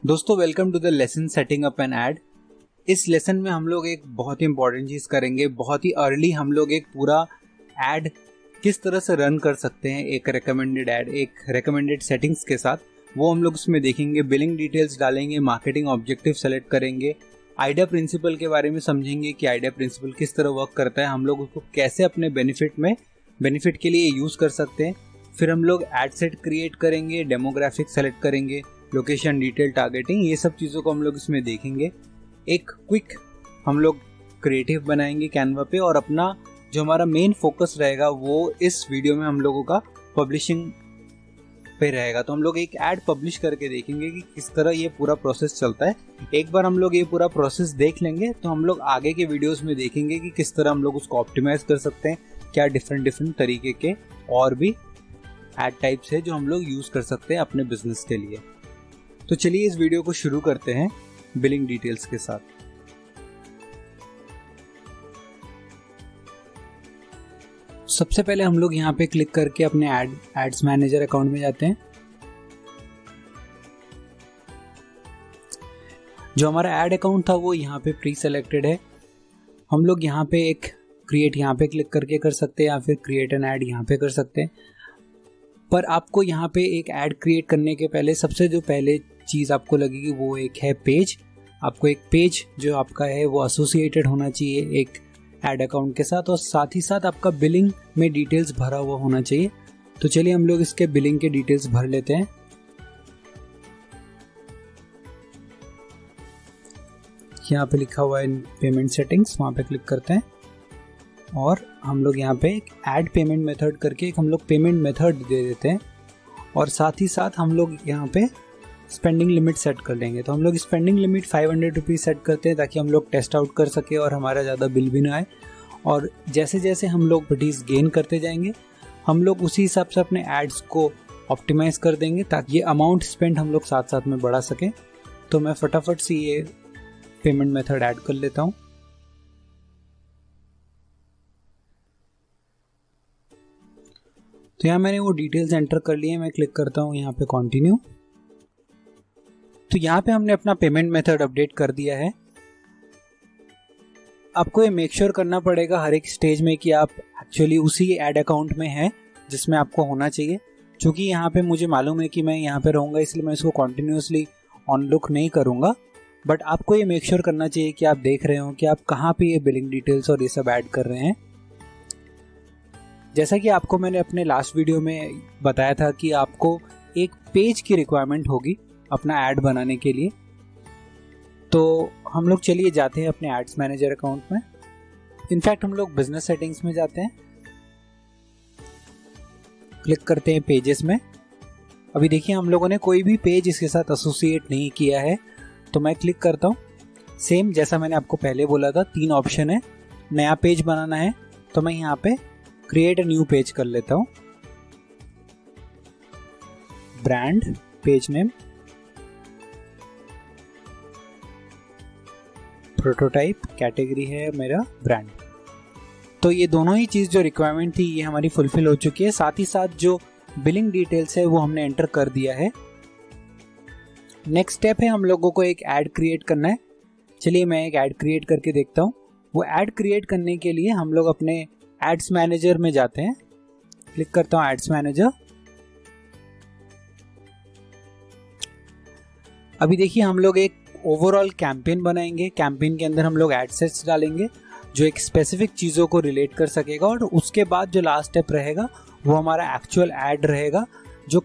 दोस्तों welcome to the lesson setting up an ad. इस lesson में हम लोग एक बहुत ही इंपॉर्टेंट चीज़ करेंगे। बहुत ही अर्ली हम लोग एक पूरा ऐड किस तरह से रन कर सकते हैं, एक रिकमेंडेड ऐड, एक रिकमेंडेड सेटिंग्स के साथ, वो हम लोग उसमें देखेंगे। बिलिंग डिटेल्स डालेंगे, मार्केटिंग ऑब्जेक्टिव सेलेक्ट करेंगे, आइडिया प्रिंसिपल के बारे में समझेंगे कि आइडिया प्रिंसिपल किस तरह वर्क करता है, हम लोग उसको कैसे अपने बेनिफिट के लिए यूज़ कर सकते हैं। फिर हम लोग एड सेट क्रिएट करेंगे, डेमोग्राफिक सेलेक्ट करेंगे, लोकेशन, डिटेल, टारगेटिंग, ये सब चीज़ों को हम लोग इसमें देखेंगे। एक क्विक हम लोग क्रिएटिव बनाएंगे कैनवा पे, और अपना जो हमारा मेन फोकस रहेगा वो इस वीडियो में हम लोगों का पब्लिशिंग पे रहेगा। तो हम लोग एक ऐड पब्लिश करके देखेंगे कि किस तरह ये पूरा प्रोसेस चलता है। एक बार हम लोग ये पूरा प्रोसेस देख लेंगे तो हम लोग आगे के वीडियोस में देखेंगे कि किस तरह हम लोग उसको ऑप्टिमाइज कर सकते हैं, क्या डिफरेंट तरीके के और भी ऐड टाइप्स है जो हम लोग यूज़ कर सकते हैं अपने बिजनेस के लिए। तो चलिए इस वीडियो को शुरू करते हैं बिलिंग डिटेल्स के साथ। सबसे पहले हम लोग यहाँ पे क्लिक करके अपने एड्स मैनेजर अकाउंट में जाते हैं। जो हमारा ऐड अकाउंट था वो यहाँ पे प्री सेलेक्टेड है। हम लोग यहाँ पे एक क्रिएट यहाँ पे क्लिक करके कर सकते हैं, या फिर क्रिएट एन ऐड यहाँ पे कर सकते हैं। पर आपको यहाँ पे एक ऐड क्रिएट करने के पहले सबसे जो पहले चीज़ आपको लगेगी वो एक है पेज। आपको एक पेज जो आपका है वो एसोसिएटेड होना चाहिए एक ऐड अकाउंट के साथ, और साथ ही साथ आपका बिलिंग में डिटेल्स भरा हुआ होना चाहिए। तो चलिए हम लोग इसके बिलिंग के डिटेल्स भर लेते हैं। यहाँ पे लिखा हुआ है पेमेंट सेटिंग्स, वहाँ पे क्लिक करते हैं और हम लोग यहाँ पे एक ऐड पेमेंट मेथड करके एक हम लोग पेमेंट मेथड दे देते हैं, और साथ ही साथ हम लोग यहाँ पे स्पेंडिंग लिमिट सेट कर लेंगे। तो हम लोग स्पेंडिंग लिमिट 500 रुपीज़ सेट करते हैं ताकि हम लोग टेस्ट आउट कर सके और हमारा ज़्यादा बिल भी ना आए। और जैसे जैसे हम लोग प्रॉपर्टीज़ गेन करते जाएंगे हम लोग उसी हिसाब से अपने एड्स को ऑप्टिमाइज़ कर देंगे ताकि ये अमाउंट स्पेंड हम लोग साथ साथ में बढ़ा सकें। तो मैं फटाफट से ये पेमेंट मेथड ऐड कर लेता हूँ। तो यहाँ मैंने वो डिटेल्स एंटर कर लिए, मैं क्लिक करता हूँ यहाँ पे कंटिन्यू। तो यहाँ पे हमने अपना पेमेंट मेथड अपडेट कर दिया है। आपको ये मेक श्योर करना पड़ेगा हर एक स्टेज में कि आप एक्चुअली उसी ऐड अकाउंट में हैं जिसमें आपको होना चाहिए। क्योंकि यहाँ पे मुझे मालूम है कि मैं यहाँ पे रहूँगा, इसलिए मैं इसको कॉन्टिन्यूसली ऑन लुक नहीं करूँगा। बट आपको ये मेक श्योर करना चाहिए कि आप देख रहे हो कि आप कहाँ पे ये बिलिंग डिटेल्स और ये सब ऐड कर रहे हैं। जैसा कि आपको मैंने अपने लास्ट वीडियो में बताया था कि आपको एक पेज की रिक्वायरमेंट होगी अपना ऐड बनाने के लिए। तो हम लोग चलिए जाते हैं अपने एड्स मैनेजर अकाउंट में। इनफैक्ट हम लोग बिजनेस सेटिंग्स में जाते हैं, क्लिक करते हैं पेजेस में। अभी देखिए हम लोगों ने कोई भी पेज इसके साथ एसोसिएट नहीं किया है, तो मैं क्लिक करता हूँ। सेम जैसा मैंने आपको पहले बोला था, 3 ऑप्शन है। नया पेज बनाना है तो मैं यहाँ पे क्रिएट अ न्यू पेज कर लेता हूँ। Brand, page name, prototype, category है मेरा ब्रांड। तो ये दोनों ही चीज़ जो रिक्वायरमेंट थी ये हमारी फुलफिल हो चुकी है। साथ ही साथ जो बिलिंग डिटेल्स है वो हमने एंटर कर दिया है। नेक्स्ट स्टेप है हम लोगों को एक ऐड क्रिएट करना है। चलिए मैं एक ऐड क्रिएट करके देखता हूँ। वो ऐड क्रिएट करने के लिए हम लोग अपने एड्स मैनेजर में जाते हैं। क्लिक करता हूँ एड्स मैनेजर। अभी देखिए हम लोग एक ओवरऑल कैंपेन बनाएंगे। कैंपेन के अंदर हम लोग एड सेट्स डालेंगे जो एक स्पेसिफिक चीज़ों को रिलेट कर सकेगा, और उसके बाद जो लास्ट स्टेप रहेगा वो हमारा एक्चुअल ऐड रहेगा जो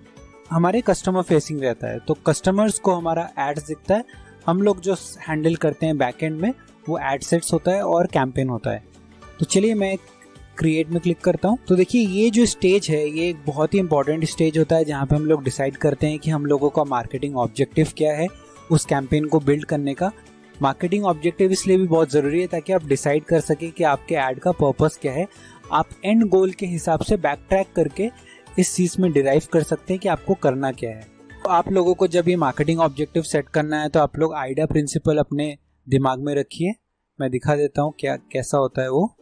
हमारे कस्टमर फेसिंग रहता है। तो कस्टमर्स को हमारा एड्स दिखता है, हम लोग जो हैंडल करते हैं बैकएंड में वो एड सेट्स होता है और कैंपेन होता है। तो चलिए मैं क्रिएट में क्लिक करता हूँ। तो देखिए ये जो स्टेज है ये एक बहुत ही इंपॉर्टेंट स्टेज होता है जहाँ पे हम लोग डिसाइड करते हैं कि हम लोगों का मार्केटिंग ऑब्जेक्टिव क्या है उस कैंपेन को बिल्ड करने का। मार्केटिंग ऑब्जेक्टिव इसलिए भी बहुत ज़रूरी है ताकि आप डिसाइड कर सकें कि आपके ऐड का पर्पस क्या है। आप एंड गोल के हिसाब से बैक ट्रैक करके इस चीज़ में डिराइव कर सकते हैं कि आपको करना क्या है। तो आप लोगों को जब ये मार्केटिंग ऑब्जेक्टिव सेट करना है तो आप लोग आइडिया प्रिंसिपल अपने दिमाग में रखिए। मैं दिखा देता हूँ क्या कैसा होता है वो।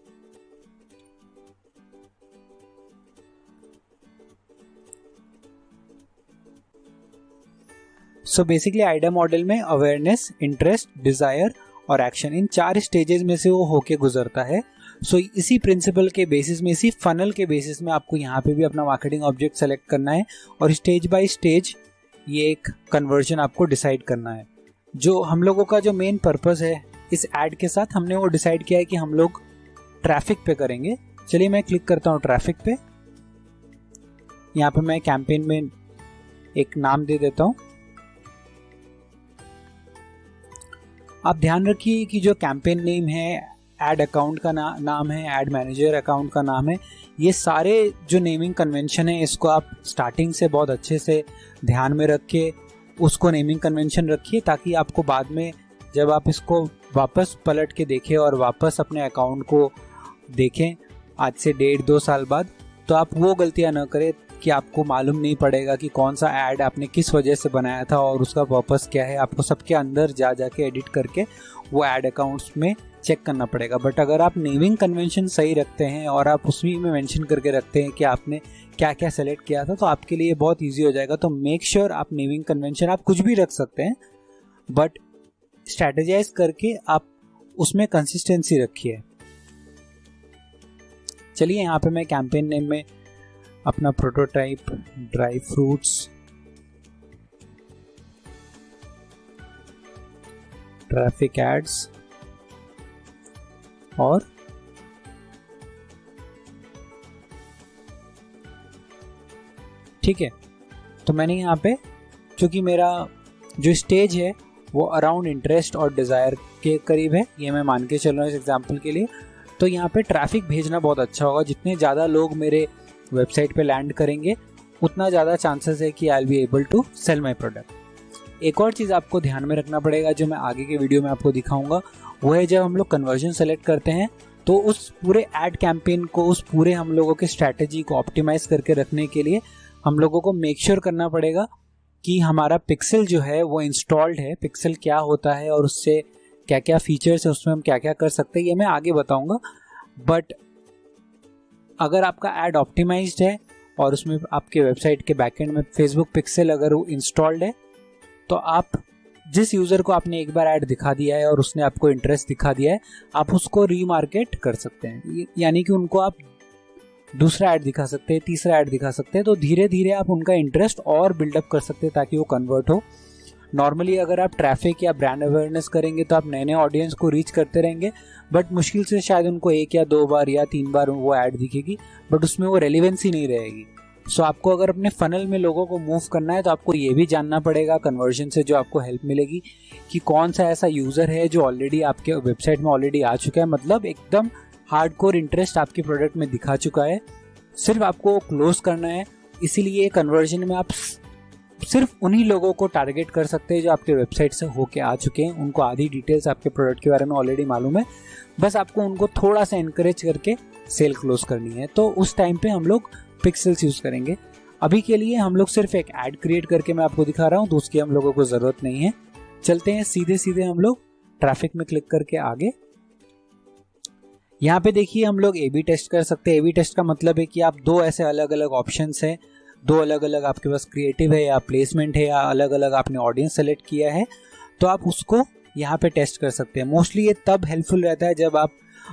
सो बेसिकली आइडिया मॉडल में अवेयरनेस, इंटरेस्ट, डिजायर और एक्शन, इन 4 स्टेजेस में से वो होके गुजरता है। सो इसी प्रिंसिपल के बेसिस में, इसी फनल के बेसिस में आपको यहाँ पे भी अपना मार्केटिंग ऑब्जेक्ट सेलेक्ट करना है और स्टेज बाय स्टेज ये एक कन्वर्जन आपको डिसाइड करना है। जो हम लोगों का जो मेन पर्पस है इस ऐड के साथ, हमने वो डिसाइड किया है कि हम लोग ट्रैफिक पे करेंगे। चलिए मैं क्लिक करता हूँ ट्रैफिक पे। यहाँ पे मैं कैंपेन में एक नाम दे देता हूँ। आप ध्यान रखिए कि जो कैंपेन नेम है, एड अकाउंट का नाम है, एड मैनेजर अकाउंट का नाम है, ये सारे जो नेमिंग कन्वेंशन है इसको आप स्टार्टिंग से बहुत अच्छे से ध्यान में रख के उसको नेमिंग कन्वेंशन रखिए, ताकि आपको बाद में जब आप इसको वापस पलट के देखें और वापस अपने अकाउंट को देखें आज से 1.5-2 साल बाद, तो आप वो गलतियां न करें कि आपको मालूम नहीं पड़ेगा कि कौन सा ऐड आपने किस वजह से बनाया था और उसका पर्पस क्या है। आपको सबके अंदर जा के एडिट करके वो ऐड अकाउंट्स में चेक करना पड़ेगा। बट अगर आप नेमिंग कन्वेंशन सही रखते हैं और आप उसी में मेंशन करके रखते हैं कि आपने क्या क्या सेलेक्ट किया था, तो आपके लिए बहुत ईजी हो जाएगा। तो मेक श्योर आप नेमिंग कन्वेंशन आप कुछ भी रख सकते हैं, बट स्ट्रैटेजाइज करके आप उसमें कंसिस्टेंसी रखिए। चलिए यहाँ पे मैं कैंपेन नेम में अपना prototype dry fruits, traffic ads और ठीक है। तो मैंने यहाँ पे, क्योंकि मेरा जो स्टेज है वो अराउंड इंटरेस्ट और डिज़ायर के करीब है, ये मैं मान के चल रहा हूँ इस एग्जांपल के लिए, तो यहाँ पे ट्रैफिक भेजना बहुत अच्छा होगा। जितने ज़्यादा लोग मेरे वेबसाइट पे लैंड करेंगे उतना ज़्यादा चांसेस है कि I will be able to sell my product. एक और चीज़ आपको ध्यान में रखना पड़ेगा जो मैं आगे के वीडियो में आपको दिखाऊंगा, वो है जब हम लोग कन्वर्जन सेलेक्ट करते हैं तो उस पूरे एड कैंपेन को, उस पूरे हम लोगों के स्ट्रैटेजी को ऑप्टिमाइज करके रखने के लिए हम लोगों को मेक श्योर करना पड़ेगा कि हमारा पिक्सल जो है वो इंस्टॉल्ड है। पिक्सल क्या होता है और उससे क्या क्या फीचर्स है, उसमें हम क्या क्या कर सकते हैं, ये मैं आगे बताऊंगा। बट अगर आपका ऐड ऑप्टिमाइज्ड है और उसमें आपके वेबसाइट के बैकएंड में फेसबुक पिक्सल अगर वो इंस्टॉल्ड है, तो आप जिस यूज़र को आपने एक बार ऐड दिखा दिया है और उसने आपको इंटरेस्ट दिखा दिया है, आप उसको रीमार्केट कर सकते हैं। यानी कि उनको आप दूसरा ऐड दिखा सकते हैं, तीसरा ऐड दिखा सकते हैं, तो धीरे धीरे आप उनका इंटरेस्ट और बिल्डअप कर सकते हैं ताकि वो कन्वर्ट हो। नॉर्मली अगर आप ट्रैफिक या ब्रांड अवेयरनेस करेंगे तो आप नए नए ऑडियंस को रीच करते रहेंगे, बट मुश्किल से शायद उनको 1 या 2 बार या 3 बार वो ऐड दिखेगी, बट उसमें वो रेलिवेंसी नहीं रहेगी। सो आपको अगर अपने फनल में लोगों को मूव करना है तो आपको ये भी जानना पड़ेगा कन्वर्जन से जो आपको हेल्प मिलेगी कि कौन सा ऐसा यूज़र है जो ऑलरेडी आपके वेबसाइट में ऑलरेडी आ चुका है, मतलब एकदम हार्डकोर इंटरेस्ट आपके प्रोडक्ट में दिखा चुका है, सिर्फ आपको क्लोज करना है। इसीलिए कन्वर्जन में आप सिर्फ उन्हीं लोगों को टारगेट कर सकते हैं जो आपके वेबसाइट से होके आ चुके हैं, उनको आधी डिटेल्स आपके प्रोडक्ट के बारे में ऑलरेडी मालूम है, बस आपको उनको थोड़ा सा इनकरेज करके सेल क्लोज करनी है। तो उस टाइम पे हम लोग पिक्सेल्स यूज करेंगे। अभी के लिए हम लोग सिर्फ एक ऐड क्रिएट करके मैं आपको दिखा रहा हूँ, तो उसकी हम लोगों को जरूरत नहीं है। चलते हैं सीधे हम लोग ट्रैफिक में क्लिक करके आगे। यहाँ पे देखिए हम लोग A/B टेस्ट कर सकते हैं। A/B टेस्ट का मतलब है कि आप 2 ऐसे अलग अलग ऑप्शंस हैं, 2 अलग अलग आपके पास क्रिएटिव है या प्लेसमेंट है या अलग अलग आपने ऑडियंस सेलेक्ट किया है, तो आप उसको यहाँ पे टेस्ट कर सकते हैं। मोस्टली ये तब हेल्पफुल रहता है जब आप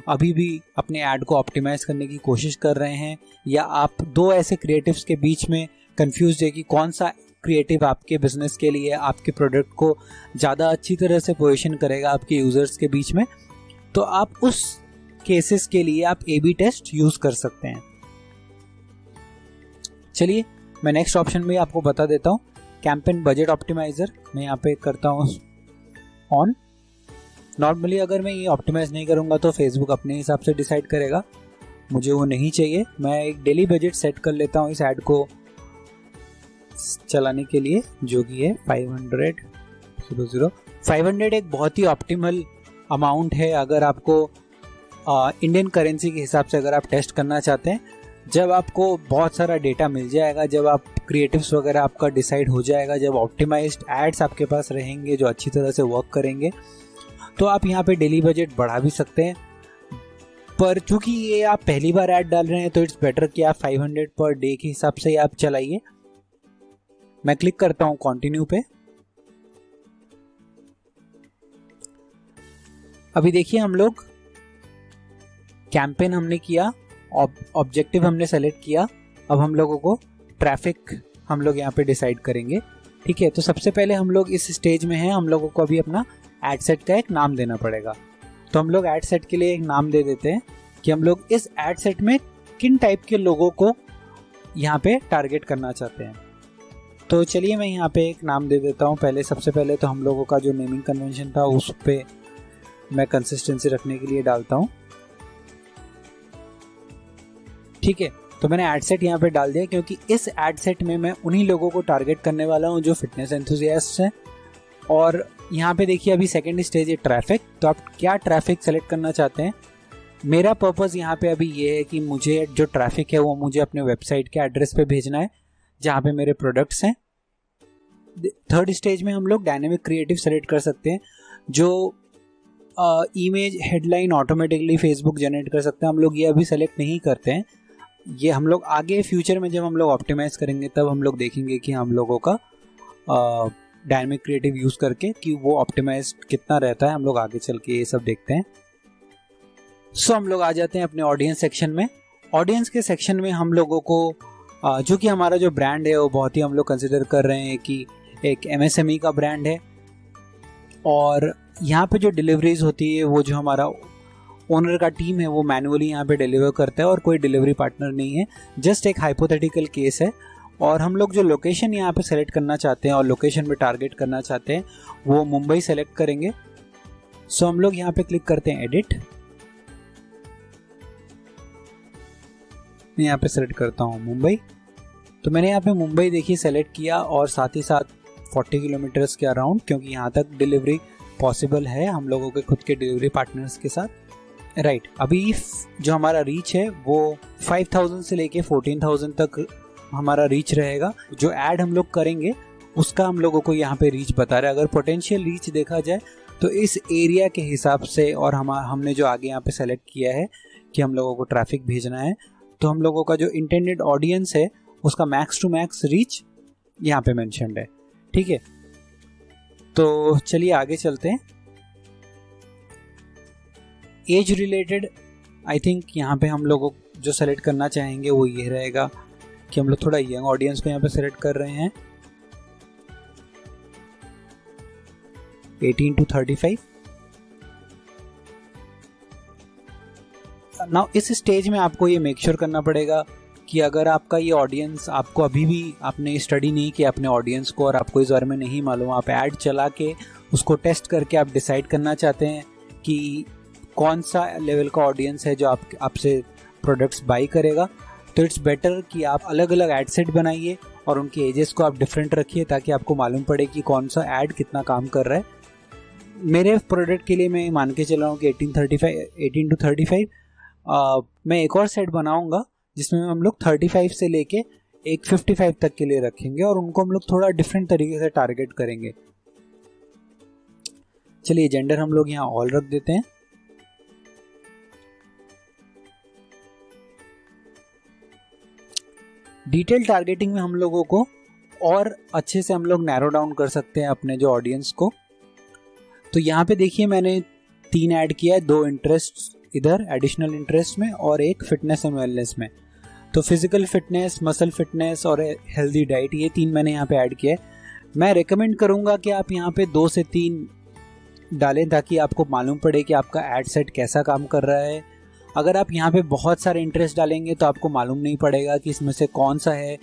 अभी भी अपने ऐड को ऑप्टिमाइज करने की कोशिश कर रहे हैं या आप 2 ऐसे क्रिएटिव्स के बीच में कंफ्यूज है कि कौन सा क्रिएटिव आपके बिजनेस के लिए, आपके प्रोडक्ट को ज़्यादा अच्छी तरह से पोजीशन करेगा आपके यूजर्स के बीच में, तो आप उस केसेस के लिए आप A/B टेस्ट यूज कर सकते हैं। चलिए मैं नेक्स्ट ऑप्शन में आपको बता देता हूँ, कैंपेन बजट ऑप्टिमाइजर। मैं यहाँ पे करता हूँ ऑन। नॉर्मली अगर मैं ये ऑप्टिमाइज नहीं करूँगा तो फेसबुक अपने हिसाब से डिसाइड करेगा, मुझे वो नहीं चाहिए। मैं एक डेली बजट सेट कर लेता हूँ इस ऐड को चलाने के लिए, जो कि है 500 एक बहुत ही ऑप्टिमल अमाउंट है अगर आपको इंडियन करेंसी के हिसाब से अगर आप टेस्ट करना चाहते हैं। जब आपको बहुत सारा डेटा मिल जाएगा, जब आप क्रिएटिव्स वगैरह आपका डिसाइड हो जाएगा, जब ऑप्टिमाइज्ड एड्स आपके पास रहेंगे जो अच्छी तरह से वर्क करेंगे, तो आप यहाँ पे डेली बजट बढ़ा भी सकते हैं। पर चूंकि ये आप पहली बार ऐड डाल रहे हैं तो इट्स बेटर कि आप 500 पर डे के हिसाब से आप चलाइए। मैं क्लिक करता हूँ कंटिन्यू पे। अभी देखिए हम लोग कैंपेन हमने किया, ऑब्जेक्टिव हमने सेलेक्ट किया, अब हम लोगों को ट्रैफिक हम लोग यहाँ पे डिसाइड करेंगे। ठीक है, तो सबसे पहले हम लोग इस स्टेज में हैं, हम लोगों को अभी अपना एड सेट का एक नाम देना पड़ेगा। तो हम लोग एड सेट के लिए एक नाम दे देते हैं कि हम लोग इस एड सेट में किन टाइप के लोगों को यहाँ पे टारगेट करना चाहते हैं। तो चलिए मैं यहाँ पे एक नाम दे देता हूँ। सबसे पहले तो हम लोगों का जो नेमिंग कन्वेंशन था उस पे मैं कंसिस्टेंसी रखने के लिए डालता हूँ। ठीक है, तो मैंने एड सेट यहाँ पे डाल दिया क्योंकि इस एड सेट में मैं उन्हीं लोगों को टारगेट करने वाला हूँ जो फिटनेस एंथुसियास्ट हैं। और यहाँ पे देखिए अभी सेकंड स्टेज है ट्रैफिक। तो आप क्या ट्रैफिक सेलेक्ट करना चाहते हैं? मेरा पर्पस यहाँ पे अभी ये है कि मुझे जो ट्रैफिक है वो मुझे अपने वेबसाइट के एड्रेस पे भेजना है जहाँ पे मेरे प्रोडक्ट्स हैं। थर्ड स्टेज में हम लोग डायनेमिक क्रिएटिव सेलेक्ट कर सकते हैं जो image headline automatically Facebook generate कर सकते हैं। हम लोग ये अभी सेलेक्ट नहीं करते हैं, ये हम लोग आगे फ्यूचर में जब हम लोग ऑप्टिमाइज करेंगे तब हम लोग देखेंगे कि हम लोगों का डायनेमिक क्रिएटिव यूज़ करके कि वो ऑप्टिमाइज कितना रहता है। हम लोग आगे चल के ये सब देखते हैं। सो हम लोग आ जाते हैं अपने ऑडियंस सेक्शन में। ऑडियंस के सेक्शन में हम लोगों को जो कि हमारा जो ब्रांड है वो बहुत ही हम लोग कंसिडर कर रहे हैं कि एक MSME का ब्रांड है और यहाँ पे जो डिलीवरीज होती है वो जो हमारा ओनर का टीम है वो मैनुअली यहाँ पे डिलीवर करता है और कोई डिलीवरी पार्टनर नहीं है। जस्ट एक हाइपोथेटिकल केस है। और हम लोग जो लोकेशन यहाँ पे सेलेक्ट करना चाहते हैं और लोकेशन पे टारगेट करना चाहते हैं वो मुंबई सेलेक्ट करेंगे। सो हम लोग यहाँ पे क्लिक करते हैं एडिट। मैं यहाँ पे सेलेक्ट करता हूँ मुंबई। तो मैंने यहाँ पे मुंबई देखिए सेलेक्ट किया और साथ ही साथ 40 किलोमीटर्स के अराउंड, क्योंकि यहाँ तक डिलीवरी पॉसिबल है हम लोगों के खुद के डिलीवरी पार्टनर्स के साथ। राइट, अभी जो हमारा रीच है वो 5000 से लेके 14000 तक हमारा रीच रहेगा। जो ऐड हम लोग करेंगे उसका हम लोगों को यहाँ पे रीच बता रहा है। अगर पोटेंशियल रीच देखा जाए तो इस एरिया के हिसाब से और हमने जो आगे यहाँ पे सेलेक्ट किया है कि हम लोगों को ट्रैफिक भेजना है, तो हम लोगों का जो इंटेंडेड ऑडियंस है उसका मैक्स टू मैक्स रीच यहाँ पे मेंशन्ड है। ठीक है, तो चलिए आगे चलते हैं। एज रिलेटेड आई थिंक यहाँ पे हम लोगों जो सेलेक्ट करना चाहेंगे वो ये रहेगा कि हम लोग थोड़ा यंग ऑडियंस को यहाँ पे सेलेक्ट कर रहे हैं, 18 to 35। नाउ इस स्टेज में आपको ये मेक श्योर करना पड़ेगा कि अगर आपका ये ऑडियंस, आपको अभी भी आपने स्टडी नहीं किया अपने ऑडियंस को और आपको इस बारे में नहीं मालूम, आप ऐड चला के उसको टेस्ट करके आप डिसाइड करना चाहते हैं कि कौन सा लेवल का ऑडियंस है जो आपसे प्रोडक्ट्स बाई करेगा, तो इट्स बेटर कि आप अलग अलग एड सेट बनाइए और उनके एजेस को आप डिफरेंट रखिए ताकि आपको मालूम पड़े कि कौन सा ऐड कितना काम कर रहा है। मेरे प्रोडक्ट के लिए मैं मान के चल रहा हूँ कि 18 to 35। मैं एक और सेट बनाऊंगा जिसमें हम लोग 35 से लेके एक 55 तक के लिए रखेंगे और उनको हम लोग थोड़ा डिफरेंट तरीके से टारगेट करेंगे। चलिए जेंडर हम लोग यहाँ ऑल रख देते हैं। डिटेल टारगेटिंग में हम लोगों को और अच्छे से हम लोग नैरो डाउन कर सकते हैं अपने जो ऑडियंस को। तो यहाँ पे देखिए मैंने 3 ऐड किया है, 2 इंटरेस्ट इधर एडिशनल इंटरेस्ट में और एक फिटनेस एंड वेलनेस में। तो फिजिकल फिटनेस, मसल फिटनेस और हेल्दी डाइट, ये 3 मैंने यहाँ पे ऐड किया है। मैं रेकमेंड करूँगा कि आप यहाँ पे 2 से 3 डालें ताकि आपको मालूम पड़े कि आपका एड सेट कैसा काम कर रहा है। अगर आप यहाँ पे बहुत सारे इंटरेस्ट डालेंगे तो आपको मालूम नहीं पड़ेगा कि इसमें से कौन सा है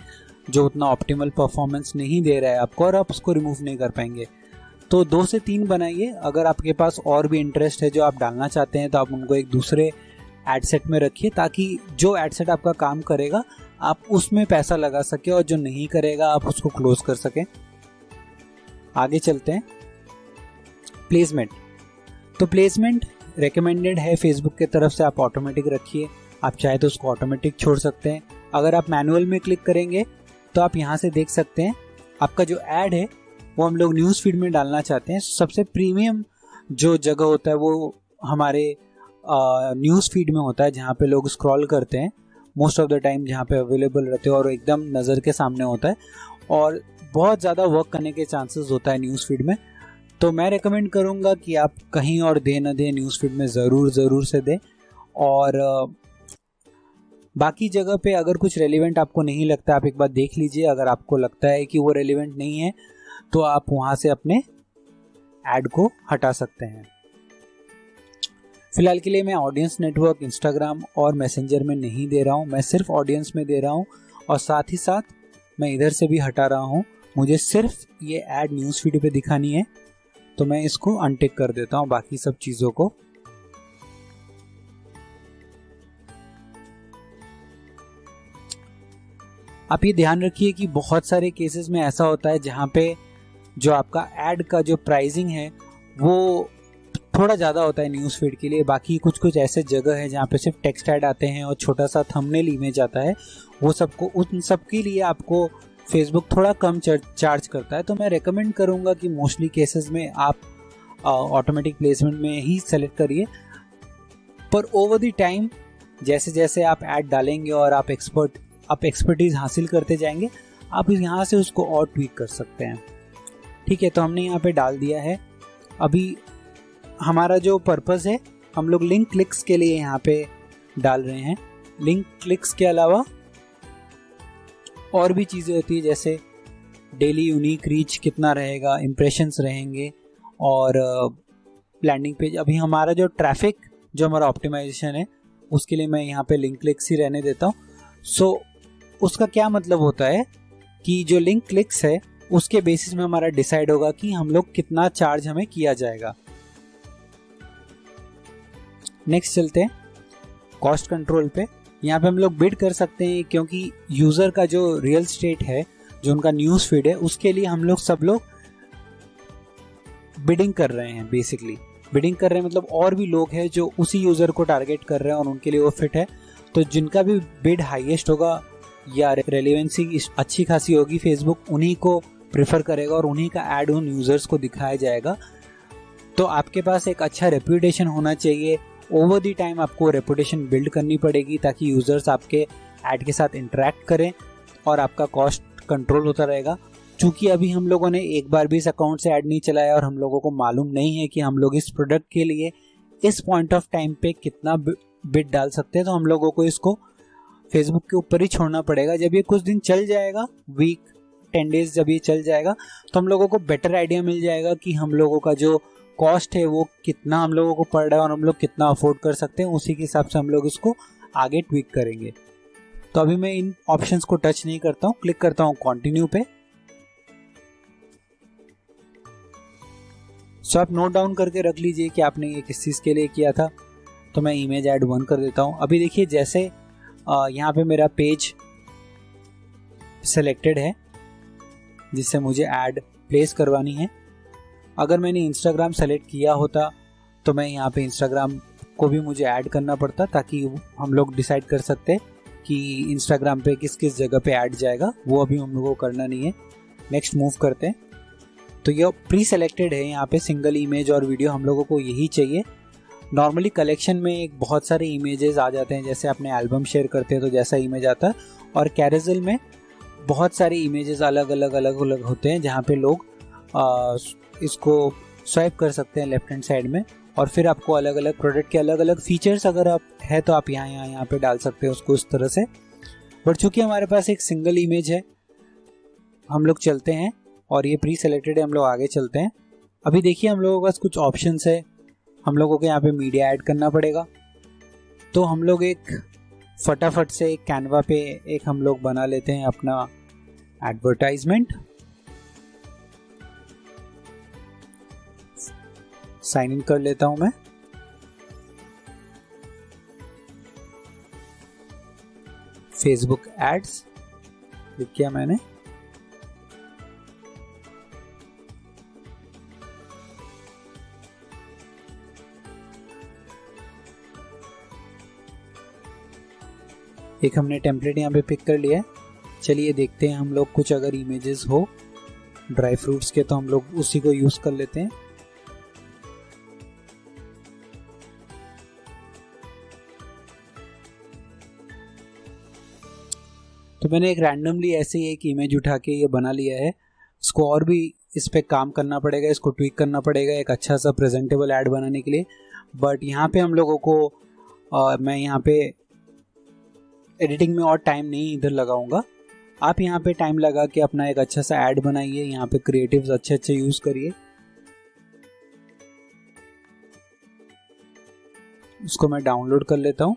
जो उतना ऑप्टिमल परफॉर्मेंस नहीं दे रहा है आपको और आप उसको रिमूव नहीं कर पाएंगे। तो 2 से 3 बनाइए। अगर आपके पास और भी इंटरेस्ट है जो आप डालना चाहते हैं तो आप उनको एक दूसरे एड सेट में रखिए ताकि जो एड सेट आपका काम करेगा आप उसमें पैसा लगा सके और जो नहीं करेगा आप उसको क्लोज कर सकें। आगे चलते हैं। प्लेसमेंट, तो प्लेसमेंट रेकमेंडेड है फेसबुक की तरफ से, आप ऑटोमेटिक रखिए। आप चाहे तो उसको ऑटोमेटिक छोड़ सकते हैं। अगर आप मैनुअल में क्लिक करेंगे तो आप यहाँ से देख सकते हैं आपका जो ऐड है वो हम लोग न्यूज़ फीड में डालना चाहते हैं। सबसे प्रीमियम जो जगह होता है वो हमारे न्यूज़ फीड में होता है जहाँ पे लोग स्क्रॉल करते हैं मोस्ट ऑफ द टाइम, जहाँ पे अवेलेबल रहते हैं और एकदम नज़र के सामने होता है और बहुत ज़्यादा वर्क करने के चांसेस होता है न्यूज़ फीड में। तो मैं रेकमेंड करूँगा कि आप कहीं और दे न दें, न्यूज़फीड में ज़रूर से दें। और बाकी जगह पे अगर कुछ रेलिवेंट आपको नहीं लगता, आप एक बार देख लीजिए। अगर आपको लगता है कि वो रेलिवेंट नहीं है तो आप वहाँ से अपने ऐड को हटा सकते हैं। फिलहाल के लिए मैं ऑडियंस नेटवर्क, इंस्टाग्राम और मैसेंजर में नहीं दे रहा हूँ, मैं सिर्फ ऑडियंस में दे रहा हूँ और साथ ही साथ मैं इधर से भी हटा रहा हूँ। मुझे सिर्फ ये ऐड न्यूज़ फीड पे दिखानी है तो मैं इसको अनटिक कर देता हूँ बाकी सब चीज़ों को। आप ये ध्यान रखिए कि बहुत सारे केसेस में ऐसा होता है जहाँ पे जो आपका ऐड का जो प्राइसिंग है वो थोड़ा ज़्यादा होता है न्यूज़ फीड के लिए। बाकी कुछ ऐसे जगह है जहाँ पे सिर्फ टेक्स्ट ऐड आते हैं और छोटा सा थंबनेल इमेज आता है, वो सबको उन सब के लिए आपको फेसबुक थोड़ा कम चार्ज करता है। तो मैं रेकमेंड करूँगा कि मोस्टली केसेस में आप ऑटोमेटिक प्लेसमेंट में ही सेलेक्ट करिए। पर ओवर द टाइम जैसे जैसे आप ऐड डालेंगे और आप एक्सपर्टीज़ हासिल करते जाएंगे, आप यहाँ से उसको और ट्वीक कर सकते हैं। ठीक है, तो हमने यहाँ पे डाल दिया है। अभी हमारा जो पर्पस है, हम लोग लिंक क्लिक्स के लिए यहाँ पे डाल रहे हैं। लिंक क्लिक्स के अलावा और भी चीज़ें होती है, जैसे डेली यूनिक रीच कितना रहेगा, इम्प्रेशंस रहेंगे और लैंडिंग पेज। अभी हमारा जो ट्रैफिक, जो हमारा ऑप्टिमाइजेशन है, उसके लिए मैं यहाँ पे लिंक क्लिक्स ही रहने देता हूँ। सो उसका क्या मतलब होता है कि जो लिंक क्लिक्स है उसके बेसिस में हमारा डिसाइड होगा कि हम लोग कितना चार्ज हमें किया जाएगा। नेक्स्ट चलते हैं कॉस्ट कंट्रोल पे। यहाँ पे हम लोग बिड कर सकते हैं, क्योंकि यूज़र का जो रियल स्टेट है, जो उनका न्यूज़ फीड है, उसके लिए हम लोग सब लोग बिडिंग कर रहे हैं। बेसिकली बिडिंग कर रहे हैं मतलब और भी लोग हैं जो उसी यूज़र को टारगेट कर रहे हैं और उनके लिए वो फिट है। तो जिनका भी बिड हाईएस्ट होगा या रेलेवेंसी अच्छी खासी होगी, फेसबुक उन्हीं को प्रेफर करेगा और उन्हीं का ऐड उन यूज़र्स को दिखाया जाएगा। तो आपके पास एक अच्छा रेपुटेशन होना चाहिए। ओवर द टाइम आपको रेपुटेशन बिल्ड करनी पड़ेगी ताकि यूज़र्स आपके ऐड के साथ इंटरेक्ट करें और आपका कॉस्ट कंट्रोल होता रहेगा। चूँकि अभी हम लोगों ने एक बार भी इस अकाउंट से ऐड नहीं चलाया और हम लोगों को मालूम नहीं है कि हम लोग इस प्रोडक्ट के लिए इस पॉइंट ऑफ टाइम पे कितना बिड डाल सकते हैं, तो हम लोगों को इसको फेसबुक के ऊपर ही छोड़ना पड़ेगा। जब ये कुछ दिन चल जाएगा, वीक 10 डेज जब ये चल जाएगा, तो हम लोगों को बेटर आइडिया मिल जाएगा कि हम लोगों का जो कॉस्ट है वो कितना हम लोगों को पड़ रहा है और हम लोग कितना अफोर्ड कर सकते हैं। उसी के हिसाब से हम लोग इसको आगे ट्वीक करेंगे। तो अभी मैं इन ऑप्शंस को टच नहीं करता हूँ, क्लिक करता हूँ कंटिन्यू पे। सो आप नोट डाउन करके रख लीजिए कि आपने ये किस चीज़ के लिए किया था। तो मैं इमेज ऐड 1 कर देता हूँ। अभी देखिए जैसे यहाँ पे मेरा पेज सेलेक्टेड है जिससे मुझे ऐड प्लेस करवानी है। अगर मैंने इंस्टाग्राम सेलेक्ट किया होता तो मैं यहाँ पे इंस्टाग्राम को भी मुझे ऐड करना पड़ता, ताकि हम लोग डिसाइड कर सकते कि इंस्टाग्राम पे किस किस जगह पे ऐड जाएगा। वो अभी हम लोगों को करना नहीं है। नेक्स्ट मूव करते हैं। तो ये प्री सेलेक्टेड है, यहाँ पे सिंगल इमेज और वीडियो हम लोगों को यही चाहिए। नॉर्मली कलेक्शन में एक बहुत सारे इमेजेस आ जाते हैं, जैसे अपने एल्बम शेयर करते हैं तो जैसा इमेज आता है, और कैरोसेल में बहुत सारे इमेजेस अलग अलग होते हैं जहाँ पे लोग इसको स्वाइप कर सकते हैं लेफ्ट हैंड साइड में, और फिर आपको अलग अलग प्रोडक्ट के अलग अलग फीचर्स अगर आप है तो आप यहाँ पे डाल सकते हैं उसको इस तरह से। बट चूँकि हमारे पास एक सिंगल इमेज है, हम लोग चलते हैं और ये प्री सेलेक्टेड है, हम लोग आगे चलते हैं। अभी देखिए हम लोगों के पास कुछ ऑप्शंस है। हम लोगों को यहाँ पे मीडिया ऐड करना पड़ेगा। तो हम लोग एक फटाफट से कैनवा पे एक हम लोग बना लेते हैं अपना एडवर्टाइजमेंट। साइन इन कर लेता हूं मैं। फेसबुक एड्स क्लिक किया मैंने। एक हमने टेम्पलेट यहाँ पे पिक कर लिया है। चलिए देखते हैं हम लोग कुछ अगर इमेजेस हो ड्राई फ्रूट्स के तो हम लोग उसी को यूज कर लेते हैं। तो मैंने एक रैंडमली ऐसे ही एक इमेज उठा के ये बना लिया है। इसको और भी इस पे काम करना पड़ेगा, इसको ट्वीक करना पड़ेगा एक अच्छा सा प्रेजेंटेबल ऐड बनाने के लिए। बट यहाँ पे हम लोगों को मैं यहाँ पे एडिटिंग में और टाइम नहीं इधर लगाऊंगा। आप यहाँ पे टाइम लगा के अपना एक अच्छा सा ऐड बनाइए, यहाँ पे क्रिएटिव्स अच्छे अच्छे यूज़ करिए। उसको मैं डाउनलोड कर लेता हूँ।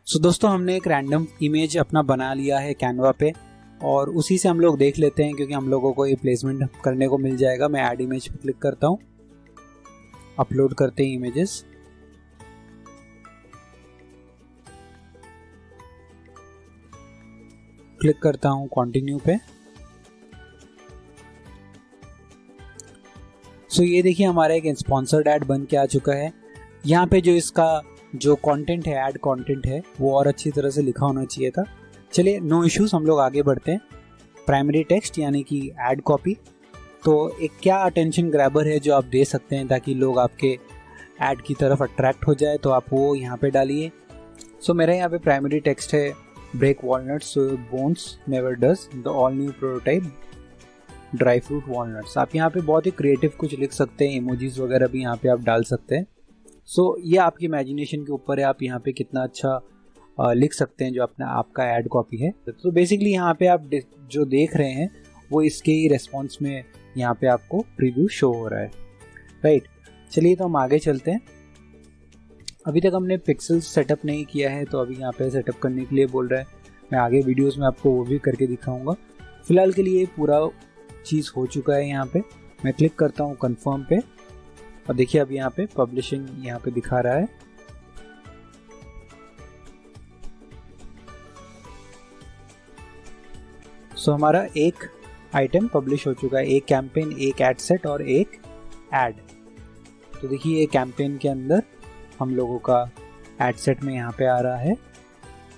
सो दोस्तों, हमने एक रैंडम इमेज अपना बना लिया है कैनवा पे, और उसी से हम लोग देख लेते हैं, क्योंकि हम लोगों को ये प्लेसमेंट करने को मिल जाएगा। मैं ऐड इमेज पे क्लिक करता हूँ, अपलोड करते हैं इमेजेस। क्लिक करता हूँ कंटिन्यू पे। सो ये देखिए हमारा एक स्पॉन्सर्ड ऐड बन के आ चुका है। यहाँ पे जो इसका जो कंटेंट है, ऐड कंटेंट है, वो और अच्छी तरह से लिखा होना चाहिए था। चलिए, नो इश्यूज, हम लोग आगे बढ़ते हैं। प्राइमरी टेक्स्ट यानी कि ऐड कॉपी, तो एक क्या अटेंशन ग्रैबर है जो आप दे सकते हैं ताकि लोग आपके ऐड की तरफ अट्रैक्ट हो जाए, तो आप वो यहाँ पे डालिए। सो मेरा यहाँ पे प्राइमरी टेक्स्ट है, break walnuts bones never does the all new prototype dry fruit walnuts. आप यहाँ पे बहुत ही क्रिएटिव कुछ लिख सकते हैं, इमोजीज वगैरह भी यहाँ पे आप डाल सकते हैं। सो ये आपकी इमेजिनेशन के ऊपर है, आप यहाँ पे कितना अच्छा लिख सकते हैं जो अपना आपका ऐड कॉपी है। तो बेसिकली यहाँ पे आप जो देख रहे हैं वो इसके ही रेस्पॉन्स में यहाँ पे आपको प्रीव्यू शो हो रहा है, राइट। चलिए, तो हम आगे चलते हैं। अभी तक हमने पिक्सल सेटअप नहीं किया है, तो अभी यहाँ पे सेटअप करने के लिए बोल रहा है। मैं आगे वीडियोस में आपको वो भी करके दिखाऊंगा। फिलहाल के लिए पूरा चीज़ हो चुका है। यहाँ पे मैं क्लिक करता हूँ कन्फर्म पे, और देखिए अब यहाँ पे पब्लिशिंग यहाँ पे दिखा रहा है। सो हमारा एक आइटम पब्लिश हो चुका है, एक कैंपेन, एक एड सेट और एक ऐड। तो देखिए ये कैंपेन के अंदर हम लोगों का एड सेट में यहाँ पे आ रहा है,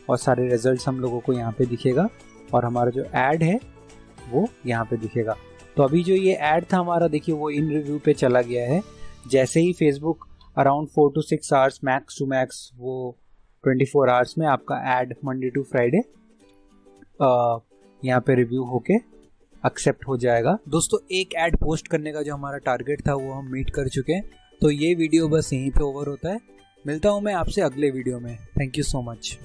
और सारे रिजल्ट्स हम लोगों को यहाँ पे दिखेगा, और हमारा जो ऐड है वो यहाँ पे दिखेगा। तो अभी जो ये ऐड था हमारा, देखिए वो इन रिव्यू पे चला गया है। जैसे ही Facebook around 4 to 6 hours max to max, वो 24 आवर्स में आपका ऐड मंडे टू फ्राइडे यहाँ पे रिव्यू होके एक्सेप्ट हो जाएगा। दोस्तों, एक ऐड पोस्ट करने का जो हमारा टारगेट था वो हम मीट कर चुके हैं। तो ये वीडियो बस यहीं पे ओवर होता है। मिलता हूँ मैं आपसे अगले वीडियो में। Thank you so much.